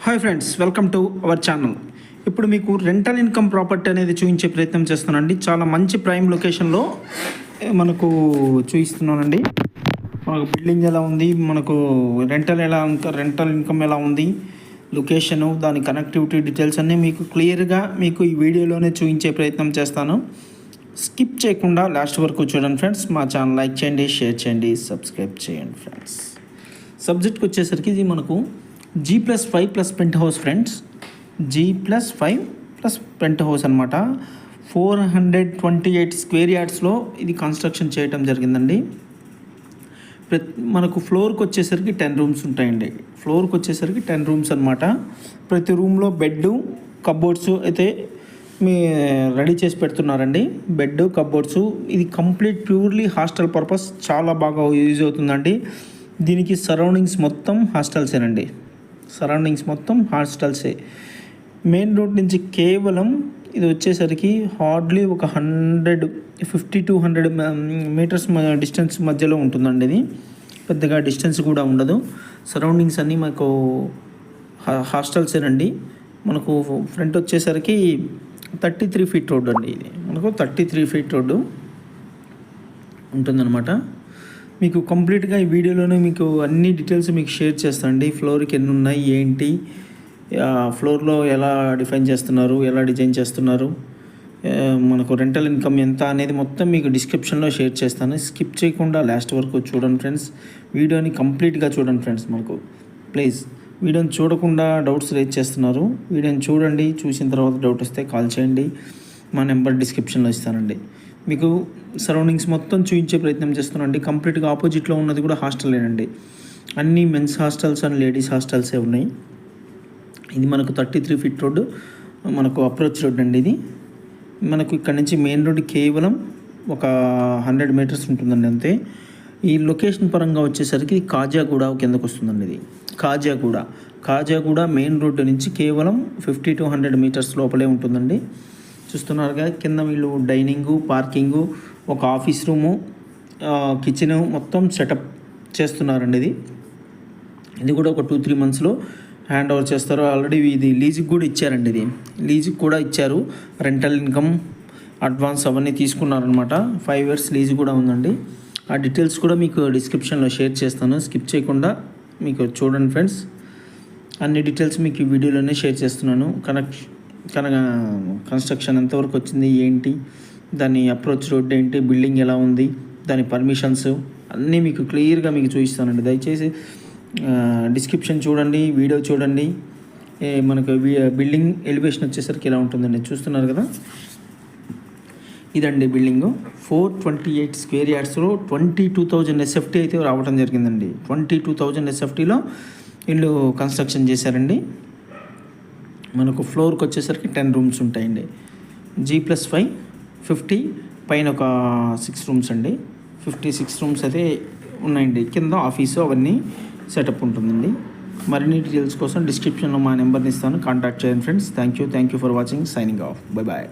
Hi friends, welcome to our channel. ఇప్పుడు మీకు rental income property అనేది చూపించే ప్రయత్నం చేస్తున్నానండి. చాలా మంచి ప్రైమ్ లొకేషన్లో మనకు చూపిస్తున్నానండి. మనకు బిల్డింగ్ ఎలా ఉంది, మనకు రెంటల్ ఇన్కమ్ ఎలా ఉంది, లొకేషను, దాని కనెక్టివిటీ డీటెయిల్స్ అన్నీ మీకు క్లియర్గా మీకు ఈ వీడియోలోనే చూపించే ప్రయత్నం చేస్తాను. స్కిప్ చేయకుండా లాస్ట్ వరకు చూడండి ఫ్రెండ్స్. మా ఛానల్ లైక్ చేయండి, షేర్ చేయండి, సబ్స్క్రైబ్ చేయండి ఫ్రెండ్స్. సబ్జెక్ట్కి వచ్చేసరికి ఇది మనకు G+5+ penthouse friends. G+5+ penthouse అనమాట. 428 స్క్వేర్ యార్డ్స్లో ఇది కన్స్ట్రక్షన్ చేయటం జరిగిందండి. మనకు ఫ్లోర్కి వచ్చేసరికి 10 రూమ్స్ ఉంటాయండి. ఫ్లోర్కి వచ్చేసరికి 10 రూమ్స్ అనమాట. ప్రతి రూమ్లో బెడ్, కబోర్డ్స్ అయితే మీ రెడీ చేసి పెడుతున్నారండి. Bed, cupboards. ఇది కంప్లీట్ ప్యూర్లీ హాస్టల్ పర్పస్, చాలా బాగా యూజ్ అవుతుందండి. దీనికి సరౌండింగ్స్ మొత్తం హాస్టల్సేనండి. మెయిన్ రోడ్ నుంచి కేవలం ఇది వచ్చేసరికి హార్డ్లీ ఒక 150 to 100 మీటర్స్ డిస్టెన్స్ మధ్యలో ఉంటుందండి. ఇది పెద్దగా డిస్టెన్స్ కూడా ఉండదు. సరౌండింగ్స్ అన్నీ మనకు హాస్టల్సేనండి. మనకు ఫ్రంట్ వచ్చేసరికి 33 ఫీట్ రోడ్ అండి. ఇది మనకు 33 ఫీట్ రోడ్డు ఉంటుందన్నమాట. మీకు కంప్లీట్గా ఈ వీడియోలోనే మీకు అన్ని డీటెయిల్స్ మీకు షేర్ చేస్తానండి. ఫ్లోర్కి ఎన్ని ఉన్నాయి, ఏంటి, ఫ్లోర్లో ఎలా డిఫైన్ చేస్తున్నారు, ఎలా డిజైన్ చేస్తున్నారు, మనకు రెంటల్ ఇన్కమ్ ఎంత అనేది మొత్తం మీకు డిస్క్రిప్షన్లో షేర్ చేస్తాను. స్కిప్ చేయకుండా లాస్ట్ వరకు చూడండి ఫ్రెండ్స్. వీడియోని కంప్లీట్గా చూడండి ఫ్రెండ్స్. మనకు ప్లీజ్ వీడియోని చూడకుండా డౌట్స్ రేజ్ చేస్తున్నారు. వీడియోని చూడండి, చూసిన తర్వాత డౌట్ వస్తే కాల్ చేయండి. మా నెంబర్ డిస్క్రిప్షన్లో ఇస్తానండి. మీకు సరౌండింగ్స్ మొత్తం చూపించే ప్రయత్నం చేస్తున్నానండి. కంప్లీట్గా ఆపోజిట్లో ఉన్నది కూడా హాస్టలేనండి. అన్నీ మెన్స్ హాస్టల్స్ అండ్ లేడీస్ హాస్టల్సే ఉన్నాయి. ఇది మనకు 33 ఫీట్ రోడ్డు, మనకు అప్రోచ్ రోడ్ అండి. ఇది మనకు ఇక్కడ నుంచి మెయిన్ రోడ్ కేవలం ఒక 100 మీటర్స్ ఉంటుందండి అంతే. ఈ లొకేషన్ పరంగా వచ్చేసరికి కాజాగూడ కిందకు వస్తుందండి. ఇది కాజాగూడ మెయిన్ రోడ్డు నుంచి కేవలం 50 to 100 మీటర్స్ లోపలే ఉంటుందండి. చూస్తున్నారుగా, కింద వీళ్ళు డైనింగు, పార్కింగు, ఒక ఆఫీస్ రూము, కిచెను మొత్తం సెటప్ చేస్తున్నారండి. ఇది కూడా ఒక 2-3 మంత్స్లో హ్యాండ్ ఓవర్ చేస్తారు. ఆల్రెడీ ఇది లీజుకి కూడా ఇచ్చారండి. ఇది లీజుకి కూడా ఇచ్చారు. రెంటల్ ఇన్కమ్, అడ్వాన్స్ అవన్నీ తీసుకున్నారనమాట. 5 years లీజు కూడా ఉందండి. ఆ డీటెయిల్స్ కూడా మీకు డిస్క్రిప్షన్లో షేర్ చేస్తాను. స్కిప్ చేయకుండా మీకు చూడండి ఫ్రెండ్స్. అన్ని డీటెయిల్స్ మీకు ఈ వీడియోలోనే షేర్ చేస్తున్నాను. కన్స్ట్రక్షన్ ఎంతవరకు వచ్చింది, ఏంటి, దాని అప్రోచ్ రోడ్ ఏంటి, బిల్డింగ్ ఎలా ఉంది, దాని పర్మిషన్స్ అన్నీ మీకు క్లియర్గా మీకు చూపిస్తానండి. దయచేసి డిస్క్రిప్షన్ చూడండి, వీడియో చూడండి. మనకు బిల్డింగ్ ఎలివేషన్ వచ్చేసరికి ఇలా ఉంటుందండి. చూస్తున్నారు కదా, ఇదండి బిల్డింగు. 428 స్క్వేర్ యార్డ్స్లో 22,000 SFT అయితే రావడం జరిగిందండి. 22,000 SFTలో ఇల్లు కన్స్ట్రక్షన్ చేశారండి. మనకు ఫ్లోర్కి వచ్చేసరికి 10 రూమ్స్ ఉంటాయండి. G+5 50 పైన ఒక 6 రూమ్స్ అండి. 56 రూమ్స్ అయితే ఉన్నాయండి. కింద ఆఫీసు అవన్నీ సెటప్ ఉంటుందండి. మరిన్ని డీటెయిల్స్ కోసం డిస్క్రిప్షన్లో మా నెంబర్ని ఇస్తాను, కాంటాక్ట్ చేయండి friends. Thank you for watching. Signing off. Bye bye.